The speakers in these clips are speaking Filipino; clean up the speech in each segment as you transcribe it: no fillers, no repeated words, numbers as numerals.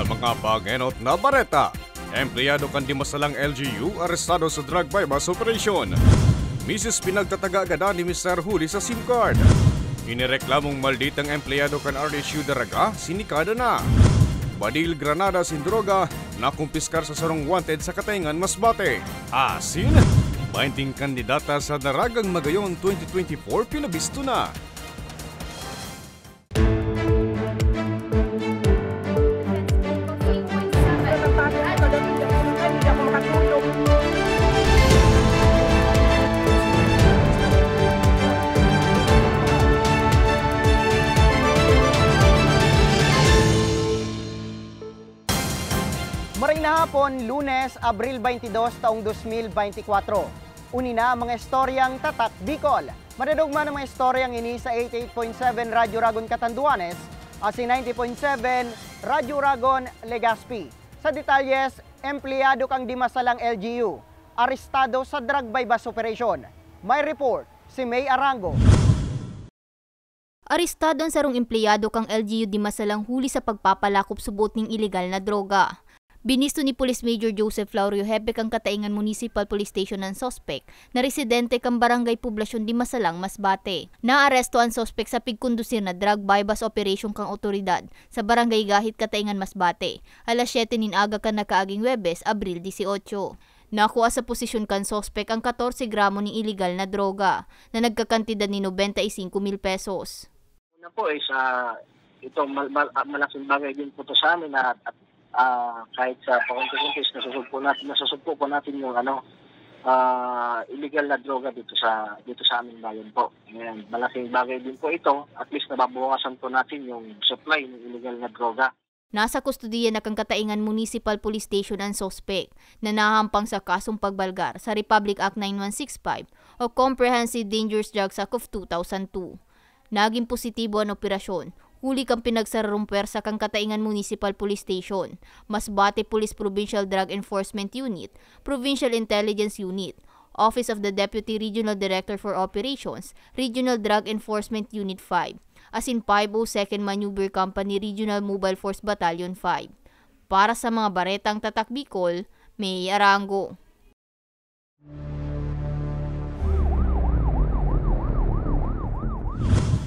Sa mga bagenot na bareta, empleyado kan Dimasalang LGU arestado sa drug bypass operation. Misis pinagtataga agad ni Mr. Huli sa SIM card. Inireklamong malditang empleyado kan RSU Daraga, sinikada na. Badil Granada sin droga, nakumpiskar sa sarong wanted sa Katayngan, Masbate. Asin, 20 kandidata sa Daragang Magayon 2024 pinabisto na. Maring na hapon, Lunes, Abril 22, taong 2024. Uni na mga istoryang Tatak Bicol. Madadugma ng mga istoryang ini sa 88.7 Radyo Ragon Catanduanes at si 90.7 Radyo Ragon Legazpi. Sa detalyes, empleyado kang Dimasalang LGU, arestado sa drug bypass operation. May report si May Arango. Arestado ang sarong empleyado kang LGU Dimasalang huli sa pagpapalakop subot ng ilegal na droga. Binisto ni Police Major Joseph Laurio Hepe kang Katayngan Municipal Police Station ng sospek na residente kang Barangay Poblasyon Dimasalang, Masbate. Naaresto ang sospek sa pigkondusir na drug bypass operation kang otoridad sa Barangay Gahit, Katayngan, Masbate. Alas 7 nin aga kan nakaaging Webes, Abril 18. Nakuha sa posisyon kan sospek ang 14 gramo ng illegal na droga na nagkakantidad ni 95,000 pesos. Una po is ito malaking bagay din po to sa amin at kahit sa pakunti-kuntis nasusugpo po natin yung illegal na droga dito sa aming bayan po. Ngayon, malaking bagay din po ito, at least nababawasan po natin yung supply ng illegal na droga. Nasa kustudiya na kang Katayngan Municipal Police Station ang sospek na nahampang sa kasong pagbalgar sa Republic Act 9165 o Comprehensive Dangerous Drugs Act of 2002. Naging positibo ang operasyon. Huli kang pinagsararong pwersa kang Katayngan Municipal Police Station, Masbate Police Provincial Drug Enforcement Unit, Provincial Intelligence Unit, Office of the Deputy Regional Director for Operations, Regional Drug Enforcement Unit 5, as in 502nd Maneuver Company Regional Mobile Force Battalion 5. Para sa mga baretang Tatak Bicol, May Arango.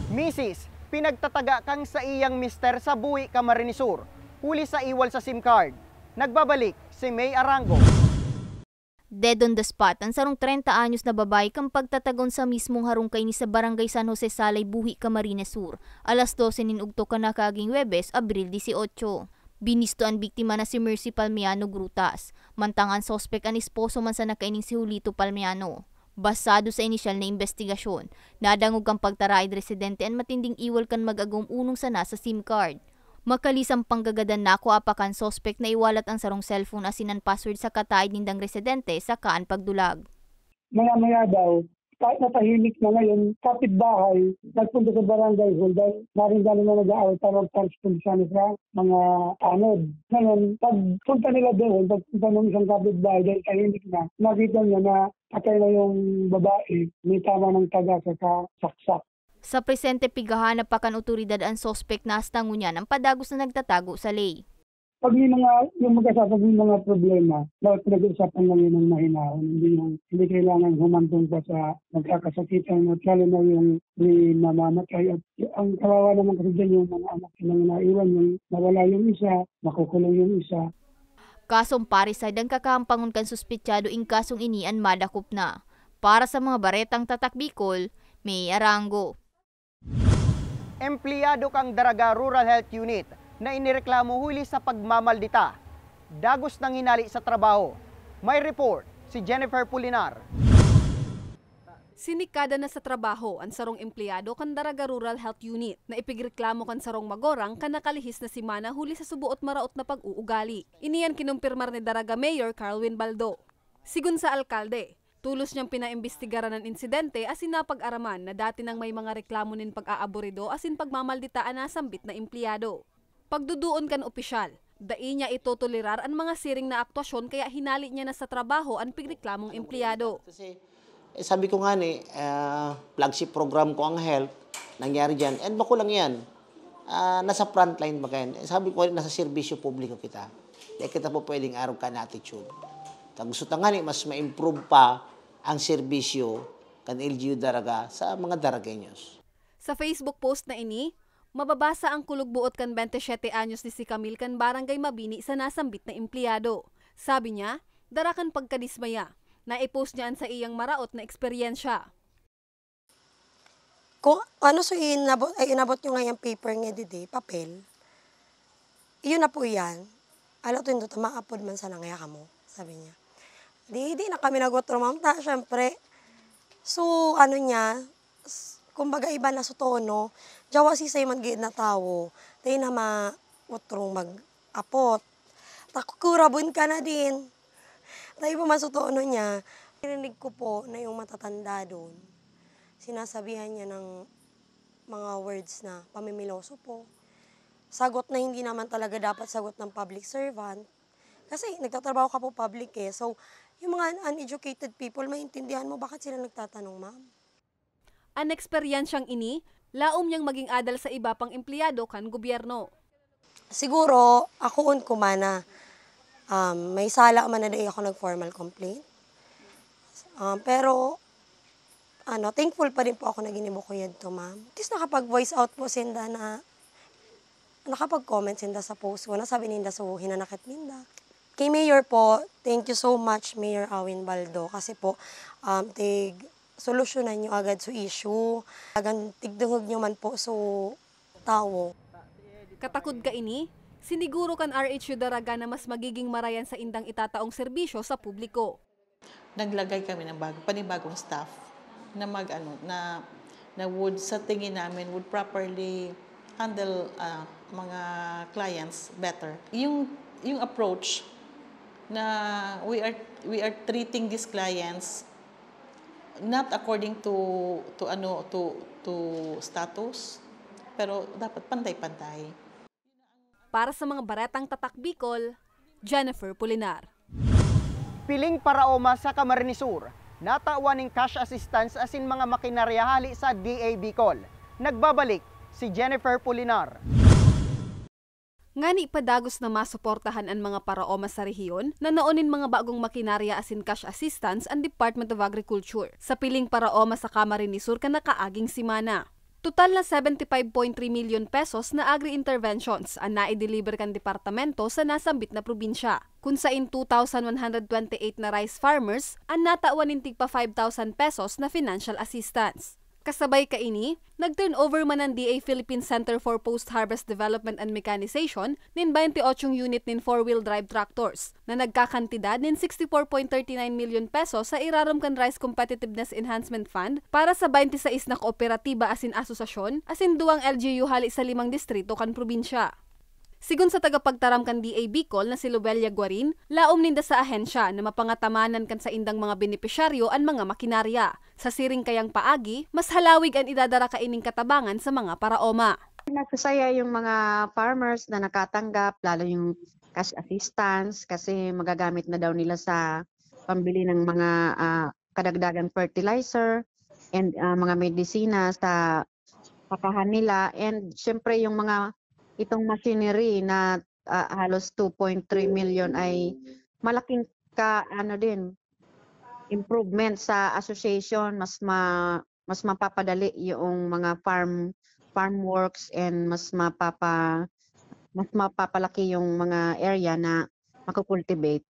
Mrs. Pinagtataga kang sa iyang mister sa Buhi, Camarines Sur. Huli sa iwal sa SIM card. Nagbabalik si May Arango. Dead on the spot, ang sarong 30 anyos na babae kang pagtatagon sa mismong harungkay ni sa Barangay San Jose Salay, Buhi, Camarines Sur. Alas 12 ninugto ka na kaaging Webes, Abril 18. Binisto ang biktima na si Mercy Palmiano Grutas. Mantangan sospek ang esposo man sa nakaining si Julito Palmiano. Basado sa inisyal na investigasyon, nadangog kang pagtaraid residente ang matinding iwal kan mag-agong unong sana sa SIM card. Makalisang panggagadan na ako apakan sospek na iwalat ang sarong cellphone asinan password sa kataid nindang residente sa kaan pagdulag. Maya-maya daw, kahit natahimik na ngayon, kapitbahay, nagpunta sa barangay hall dahil narindan na nag-aaway para mag-transponsyon sa mga anod. Ngayon, pagpunta nila doon, pagpunta ng isang kapitbahay dahil tahimik na, nakita niya na patay na yung babae, may tama ng taga sa saksak. Sa presente pigahanap pa kan otoridad ang sospek na astango niya ng padagos na nagtatago sa lay. Pag may yung magkasapag may mga problema, dapat pinag-uusapan lang yun ng mahinahon. Hindi kailangan humantong pa sa magkakasakitan at lalo na yung may mamamatay. At ang kawawa naman kasi dyan yung mga anak silang naiwan, yung nawala yung isa, makukulong yung isa. Kasong pariside ang kakampangon kan suspetsado ing kasong inian madakop na. Para sa mga baretang Tatak Bicol, May Arango. Empleyado kang Daraga Rural Health Unit na inireklamo huli sa pagmamaldita. Dagos ng hinali sa trabaho. May report si Jennifer Pulinar. Sinikada na sa trabaho ang sarong empleyado kan Daraga Rural Health Unit na ipigreklamo kan sarong magorang kan nakalihis na simana huli sa subuot maraot na pag-uugali. Iniyan kinumpirmar ni Daraga Mayor Carlwin Baldo. Sigun sa alkalde, tulos niyang pinaimbestigaran ng insidente asin napag-araman na dati nang may mga reklamo nin pag-aaborido asin pagmamalditaan na sambit na empleyado. Pagduduon kan opisyal, dai niya itotolerar ang mga siring na aktwasyon kaya hinali niya na sa trabaho ang pigreklamong empleyado. Sabi ko nga flagship program ko ang health, nangyari dyan, and bako lang yan. nasa frontline ba kayo? Sabi ko, nasa serbisyo publiko kita. Di kita po pwedeng araw ka na attitude. Gusto tangani, mas ma-improve pa ang serbisyo kan LGU Daraga sa mga Daragenyos. Sa Facebook post na ini, mababasa ang kulugbuot kan 27 anyos ni si Camille kan Barangay Mabini sa nasambit na empleyado. Sabi niya, darakan pagkadismaya, na i-post niyan sa iyang maraot na eksperyensya. Kung ano so inabot nyo nga yung paper nga didi, papel, iyon na po yan. Alam to yung maapod man sa nangaya ka mo, sabi niya. Di na kami nagotro, ma'am. Syempre, so ano niya, kumbaga iba na sa tono, jawa si say man na tao, tayo na mautrong mag-apot. Takukurabon ka na din. Tayo pa masutono niya. Narinig ko po na yung matatanda doon. Sinasabihan niya ng mga words na pamimiloso po. Sagot na hindi naman talaga dapat sagot ng public servant. Kasi nagtatrabaho ka po public eh. So, yung mga uneducated people, maintindihan mo bakit sila nagtatanong, ma'am. Ang eksperyensyang ini, laom niyang maging adal sa iba pang empleyado kan gobyerno. Siguro, ako kumana, may sala man na dahil ako nag-formal complaint. Pero, thankful pa rin po ako na ginibo ko yan to, ma'am. Tapos nakapag-voice out po sinda na, nakapag-comment sinda sa post ko, nasabi ninda so hinanakit ninda. Kay Mayor po, thank you so much, Mayor Awin Baldo, kasi po, solusyonan nyo agad sa issue. Tigdungog nyo man po so tao. Katakod ka ini, siniguro kan RHU Daraga na mas magiging marayan sa indang itataong serbisyo sa publiko. Naglagay kami ng panibagong staff na na would sa tingin namin would properly handle mga clients better. Yung approach na we are treating these clients not according to status, pero dapat pantay-pantay. Para sa mga baretang tatak Bicol, Jennifer Pulinar. Piling paraoma sa Camarines Sur, natawan ng cash assistance asin mga makinarya hali sa DA Bicol. Nagbabalik si Jennifer Pulinar. Ngani padagos na masuportahan ang mga paraoma sa rehiyon na naonin mga bagong makinarya asin cash assistance ang Department of Agriculture sa piling paraoma sa Camarines Sur kan nakaaging simana. Total na 75.3 million pesos na agri-interventions ang naideliver kan departamento sa nasambit na probinsya. Kung sa in 2,128 na rice farmers, ang natawan ng tigpa 5,000 pesos na financial assistance. Kasabay kaini, nag-turnover man ang DA Philippine Center for Post-Harvest Development and Mechanization nin 28 unit nin 4-wheel drive tractors na nagkakantidad nin 64.39 million pesos sa iraram kan Rice Competitiveness Enhancement Fund para sa 26 na kooperatiba asin asosasyon asin duwang LGU hali sa 5 distrito kan probinsya. Sigun sa tagapagtaram kan DA Bicol na si Lobelia Guarin, laom ninda sa ahensya na mapangatamanan kan sa indang mga benepisyaryo ang mga makinarya. Sa siring kayang paagi, mas halawig ang idadara kaining katabangan sa mga paraoma. Nagsasaya yung mga farmers na nakatanggap, lalo yung cash assistance kasi magagamit na daw nila sa pambili ng mga kadagdagang fertilizer and mga medisina sa pakahan nila. And syempre yung mga itong machinery na halos 2.3 million ay malaking improvement sa association, mas mapapadali yung mga farm works and mas mapapalaki yung mga area na makukultivate.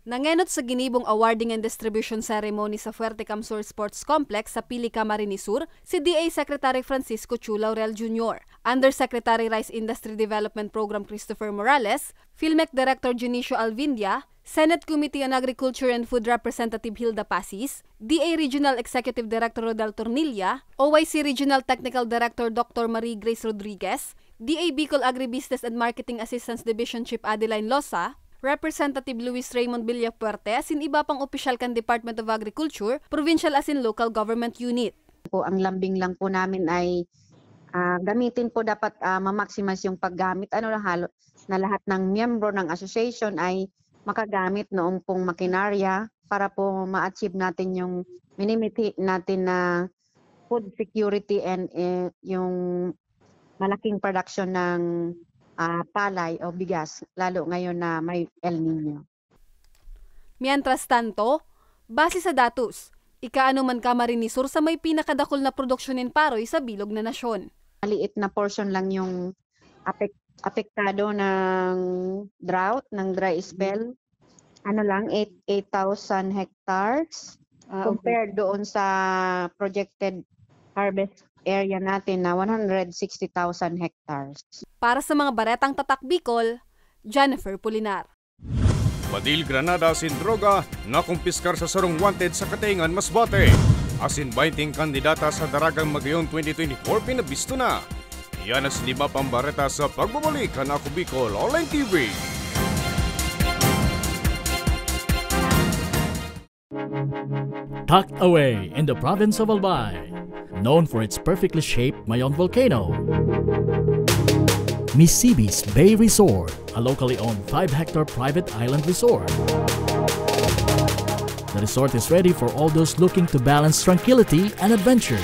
Nangenot sa ginibong awarding and distribution ceremony sa Fuerte Camsur Sports Complex sa Pili, Camarines Sur, si DA Secretary Francisco Chu Laurel Jr., Undersecretary Rice Industry Development Program Christopher Morales, PhilMec Director Junicio Alvindia, Senate Committee on Agriculture and Food Representative Hilda Pasis, DA Regional Executive Director Rodel Tornilla, OYC Regional Technical Director Dr. Marie Grace Rodriguez, DA Bicol Agribusiness and Marketing Assistance Division Chief Adeline Losa, Representative Luis Raymond Villapuerte asin iba pang opisyal kan Department of Agriculture, provincial asin local government unit. Ang lambing lang po namin ay gamitin po dapat ma-maximize yung paggamit na lahat ng miyembro ng association ay makagamit noong pong makinarya para po ma-achieve natin yung minimiti natin na food security and yung malaking production ng palay o bigas, lalo ngayon na may El Nino. Mientras tanto, base sa datos, ikaano man Camarines Sur sa may pinakadakol na produksyonin paroy sa bilog na nasyon. Maliit na portion lang yung apektado ng drought, ng dry spell. 8,000 hectares compared doon sa projected harvest area natin na 160,000 hectares. Para sa mga baretang tatak Bicol, Jennifer Pulinar. Badil Granada asin droga na kumpiskar sa sarong wanted sa Katayngan, Masbate. Asin 20 kandidata sa Daragang Magayon 2024 pinabisto na. Yan ang 5 pambareta sa pagbabalik ang Ako Bicol Online TV. Tucked away in the province of Albay, known for its perfectly shaped Mayon volcano, Misibis Bay Resort, a locally owned 5-hectare private island resort. The resort is ready for all those looking to balance tranquility and adventure.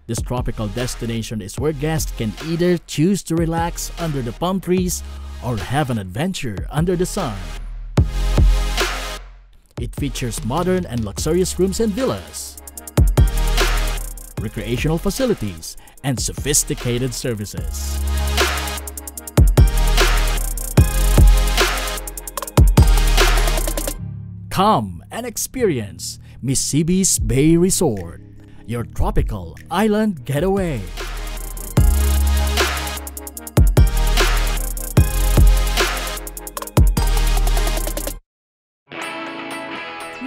This tropical destination is where guests can either choose to relax under the palm trees or have an adventure under the sun. It features modern and luxurious rooms and villas, recreational facilities, and sophisticated services. Come and experience Misibis Bay Resort, your tropical island getaway.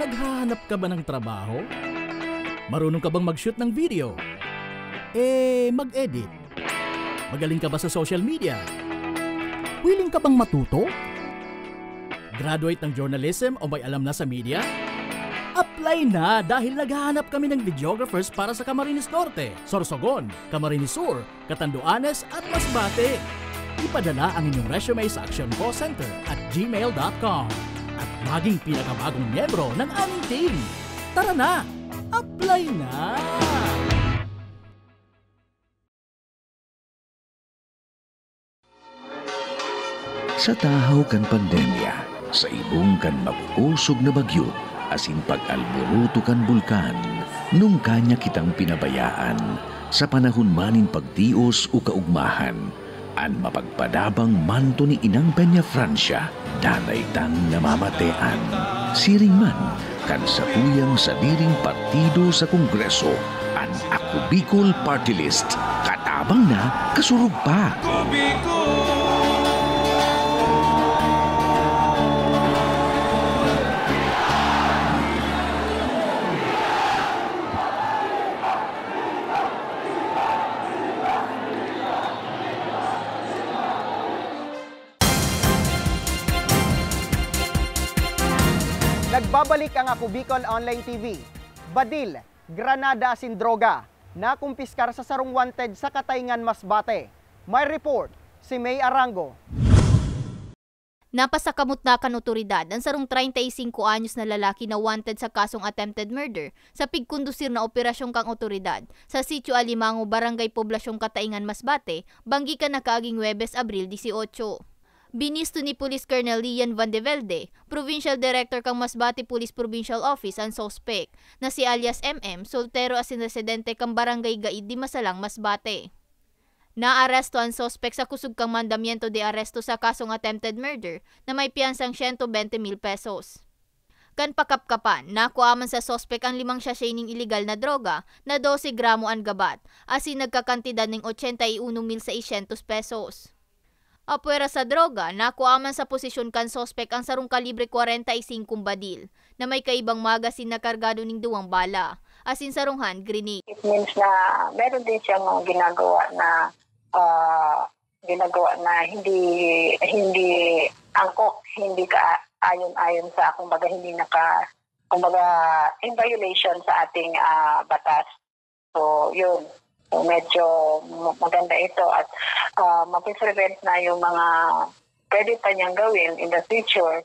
Naghahanap ka ba ng trabaho? Marunong ka bang mag-shoot ng video? Mag-edit? Magaling ka ba sa social media? Willing ka bang matuto? Graduate ng journalism o may alam na sa media? Apply na dahil naghahanap kami ng videographers para sa Camarines Norte, Sorsogon, Camarines Sur, Catanduanes at Masbate. Ipadala ang inyong resume sa actioncallcenter@gmail.com at maging pinakabagong miyembro ng aming team. Tara na! Apply na! Sa tahaw kan pandemya, sa ibong kan mapuusog na bagyo, asin pag-alboruto kan bulkan, nung kanya kitang pinabayaan, sa panahon manin pagtios o kaugmahan, an mapagpadabang manto ni Inang Peña Francia, danay tang namamatean. Siring man, kan sa tuyang sa diring partido sa Kongreso, an Ako Bicol Party List, katabang na, kasurug pa. Ako Bicol! Nagbabalik ang Ako Bicol Online TV. Badil, Granada asin droga, na kumpiskar sa sarong wanted sa Katayngan, Masbate. May report si May Arango. Napasakamot na kan otoridad ang sarong 35 anyos na lalaki na wanted sa kasong attempted murder sa pigkondusir na operasyon kang otoridad sa Sitio Alimango, Barangay Poblasyong Katayngan, Masbate, banggikan na kaaging Huwebes, Abril 18. Binisto ni Police Colonel Lian Van de Velde, Provincial Director kang Masbate Police Provincial Office ang suspect na si alias MM, soltero asin residente kang Barangay Gaid di Masalang, Masbate. Naaresto ang suspect sa kusog kang mandamiento de aresto sa kasong attempted murder na may piyansang 120,000 pesos. Kan pakapkapan, nakuaman sa suspect ang 5 sachet illegal na droga na 12 gramo ang gabat asin nagkakantidad ng 81,600 pesos. Apuera sa droga, nakuaman sa posisyon kan suspect ang sarong kalibre 45 badil na may kaibang magasin na kargado ng 2 bala, asin sarong hand grenade. It means na meron din siyang ginagawa na hindi angkop, hindi ka ayon sa kumbaga hindi in violation sa ating batas. So yun. So, medyo maganda ito at mapiprevent na yung mga pwede pa niyang gawin in the future.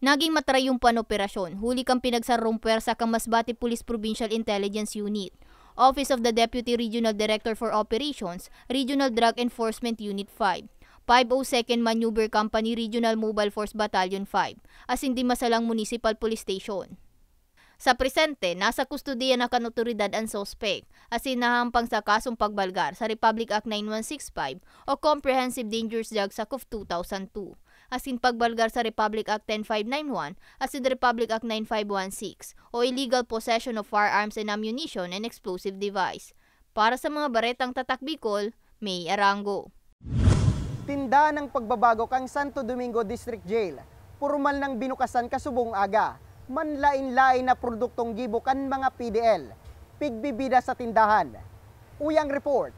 Naging matrayumpan operasyon, huli kang pinagsarong puwersa kang Masbate Police Provincial Intelligence Unit Office of the Deputy Regional Director for Operations, Regional Drug Enforcement Unit 5, 502nd Maneuver Company Regional Mobile Force Battalion 5, as hindi masalang Municipal Police Station. Sa presente, nasa kustudiya ng kanotoridad ang suspect as inahampang sa kasong pagbalgar sa Republic Act 9165 o Comprehensive Dangerous Drugs Act of 2002, as in pagbalgar sa Republic Act 10591 as in Republic Act 9516 o illegal possession of firearms and ammunition and explosive device. Para sa mga baretang tatak Bicol, May Arango. Tinda ng pagbabago kang Santo Domingo District Jail, formal ng binukasan kasubong aga. Manlain-lain na produktong gibukan mga PDL, pigbibida sa tindahan. Uyang report.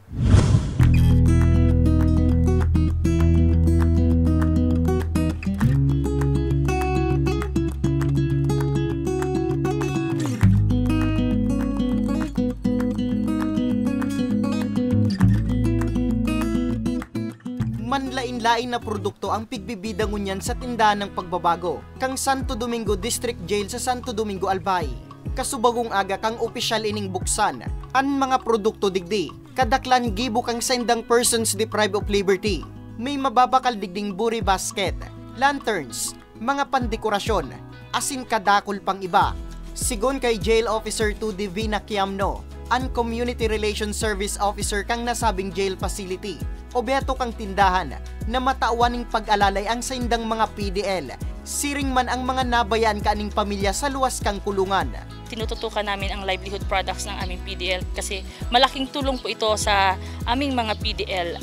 Manlain-lain na produkto ang pigbibida ngunyan sa tindahan ng pagbabago kang Santo Domingo District Jail sa Santo Domingo Albay. Kasubagong aga kang opisyal ining buksan an mga produkto digdi kadaklan gibo kang sendang persons deprived of liberty. May mababakal digding buri basket, lanterns, mga pandekorasyon, asin kadakol pang iba. Sigon kay Jail Officer 2 Divina Quiamno, an Community Relations Service Officer kang nasabing jail facility, o beto kang tindahan na matauwaning pag-alalay ang saindang mga PDL, siring man ang mga nabayaan kaaning pamilya sa luwas kang kulungan. Tinututukan namin ang livelihood products ng aming PDL kasi malaking tulong po ito sa aming mga PDL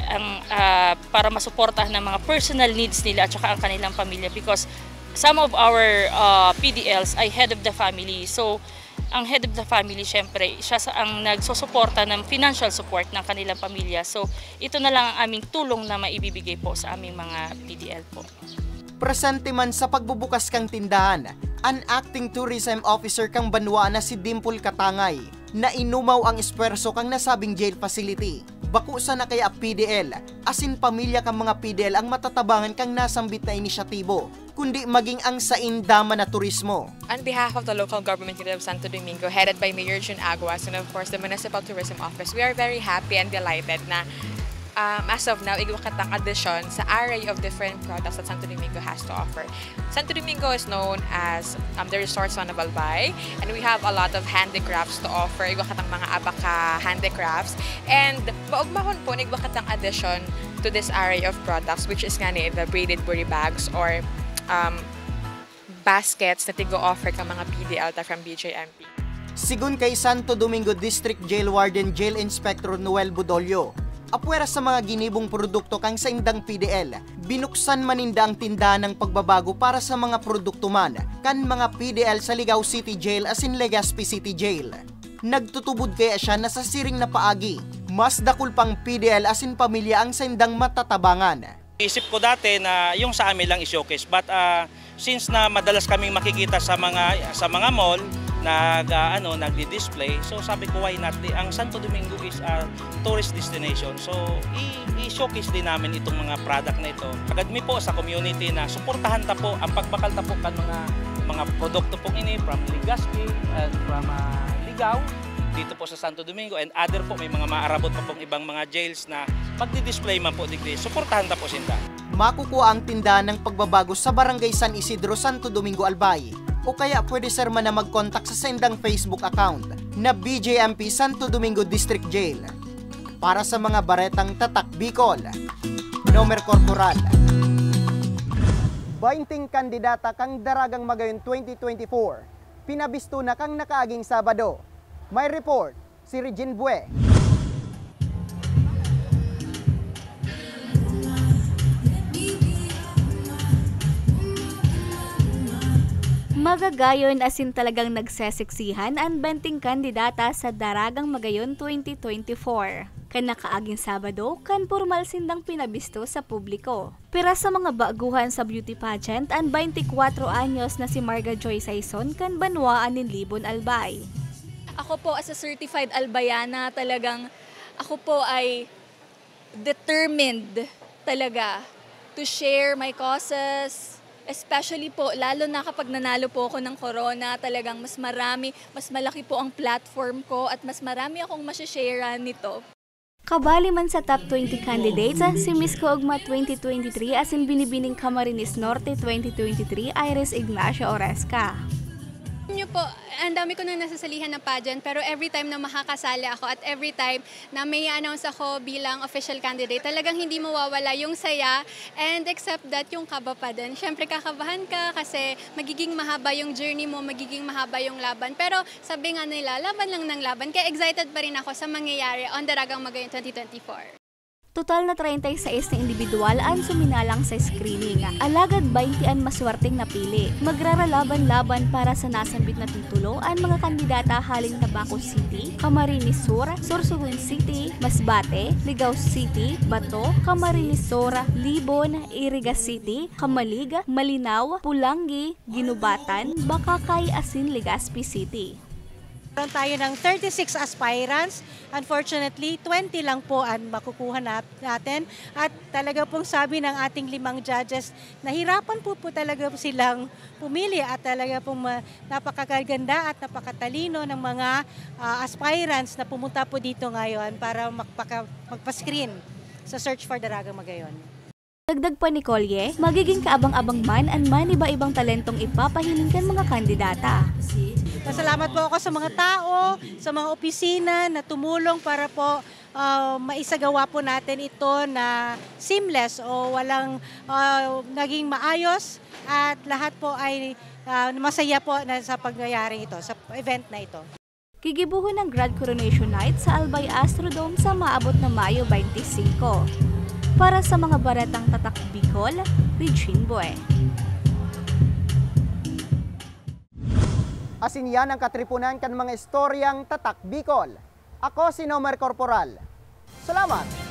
para masuportahan ng mga personal needs nila at saka ang kanilang pamilya because some of our PDLs ay head of the family. So ang head of the family, syempre, siya ang nagsusuporta ng financial support ng kanilang pamilya. So, ito na lang ang aming tulong na maibibigay po sa aming mga PDL po. Presente man sa pagbubukas kang tindahan, an acting tourism officer kang Banwa na si Dimple Katangay, na inumaw ang esperso kang nasabing jail facility. Bakusa na kaya PDL, asin pamilya kang mga PDL ang matatabangan kang nasambit na inisyatibo, kundi maging ang saindama na turismo. On behalf of the local government unit of Santo Domingo, headed by Mayor June Aguas and of course the Municipal Tourism Office, we are very happy and delighted na as of now, igwakatang addition sa array of different products that Santo Domingo has to offer. Santo Domingo is known as the resort zone of Albay, and we have a lot of handicrafts to offer. Igwakatang mga abaka handicrafts, and maugmahon po igwakatang addition to this array of products, which is nga the braided buri bags or baskets na tigo-offer ka mga PDL from BJMP. Sigun kay Santo Domingo District Jail Warden Jail Inspector Noel Budolio, apwera sa mga ginibong produkto kang sa indang PDL, binuksan maninda ang tindahan ng pagbabago para sa mga produkto man kan mga PDL sa Ligao City Jail as in Legazpi City Jail. Nagtutubod kaya siya na sa siring na paagi, mas dakul pang PDL as in pamilya ang sa indang matatabangan. Isip ko dati na yung sa amin lang i-showcase, but since na madalas kaming makikita sa mga mall nagdi-display, so sabi ko why not, ang Santo Domingo is a tourist destination, so i-showcase din namin itong mga product na ito. Kagadmi po sa community na suportahan ta po ang pagbakal ta po kan mga produkto pong ini from Legazpi and from Ligao dito po sa Santo Domingo, and other po may mga maarabot pa pong ibang mga jails na magdi-display man po digdi. Suportahan ta po sinta. Makukuha ang tindahan ng pagbabago sa Barangay San Isidro, Santo Domingo, Albay. O kaya pwede sir man na mag-contact sa sendang Facebook account na BJMP Santo Domingo District Jail. Para sa mga baretang tatak Bicol, Nomer Corporal. 20 kandidata kang Daragang Magayon 2024, pinabisto na kang nakaaging Sabado. May report si Regine Bue. Magagayon asin talagang nagseseksihan ang 20 kandidata sa Daragang Magayon 2024. Kan nakaaging Sabado, kan formal sindang pinabisto sa publiko. Pero sa mga baguhan sa beauty pageant, ang 24 anyos na si Marga Joy Saison kan Banwa anin Libon Albay. Ako po as a certified Albayana, talagang ako po ay determined talaga to share my causes, Especially po, lalo na kapag nanalo po ako ng corona, talagang mas malaki po ang platform ko at mas marami akong masashare nito. Kabali man sa top 20 candidates, si Miss Kaugma 2023 as in Binibining Camarines Norte 2023, Iris Ignacio Oresca. Nyo po, ang dami ko nang nasasalihan ng pageant pero every time na makakasali ako at every time na may announce ako bilang official candidate, talagang hindi mawawala yung saya and except that yung kaba pa din. Siyempre kakabahan ka kasi magiging mahaba yung journey mo, magiging mahaba yung laban. Pero sabi nga nila, laban lang ng laban. Kaya excited pa rin ako sa mangyayari on Daragang Magayon 2024. Total na 36 na individual ang suminalang sa screening. Alagad 20 ang maswerteng napili. Magraralaban-laban para sa nasambit na titulo ang mga kandidata haling Tabaco City, Camarines Sur, Sorsogon City, Masbate, Ligao City, Bato, Camarines Sur, Libon, Iriga City, Kamalig, Malinaw, Pulangi, Ginubatan, Bakakay, Asin, Legazpi City. Meron tayo ng 36 aspirants. Unfortunately, 20 lang po ang makukuha natin. At talaga pong sabi ng ating 5 judges, nahirapan po talaga silang pumili at talaga pong napakaganda at napakatalino ng mga aspirants na pumunta po dito ngayon para magpa-screen sa Search for Daragang Magayon. Dagdag pa ni Colye, magiging kaabang-abang man ang iba-ibang talentong ipapahiling kan mga kandidata. Pasalamat po ako sa mga tao, sa mga opisina na tumulong para po maisagawa po natin ito na seamless o walang naging maayos at lahat po ay masaya po na sa pangyayari ito, sa event na ito. Gigibuhon ng Grand Coronation Night sa Albay Astrodome sa maabot na Mayo 25. Para sa mga baratang tatak Bicol, Regine Boy. Asin yan ang katripunan kan mga istoryang tatak Bicol. Ako si Nomer Corporal. Salamat!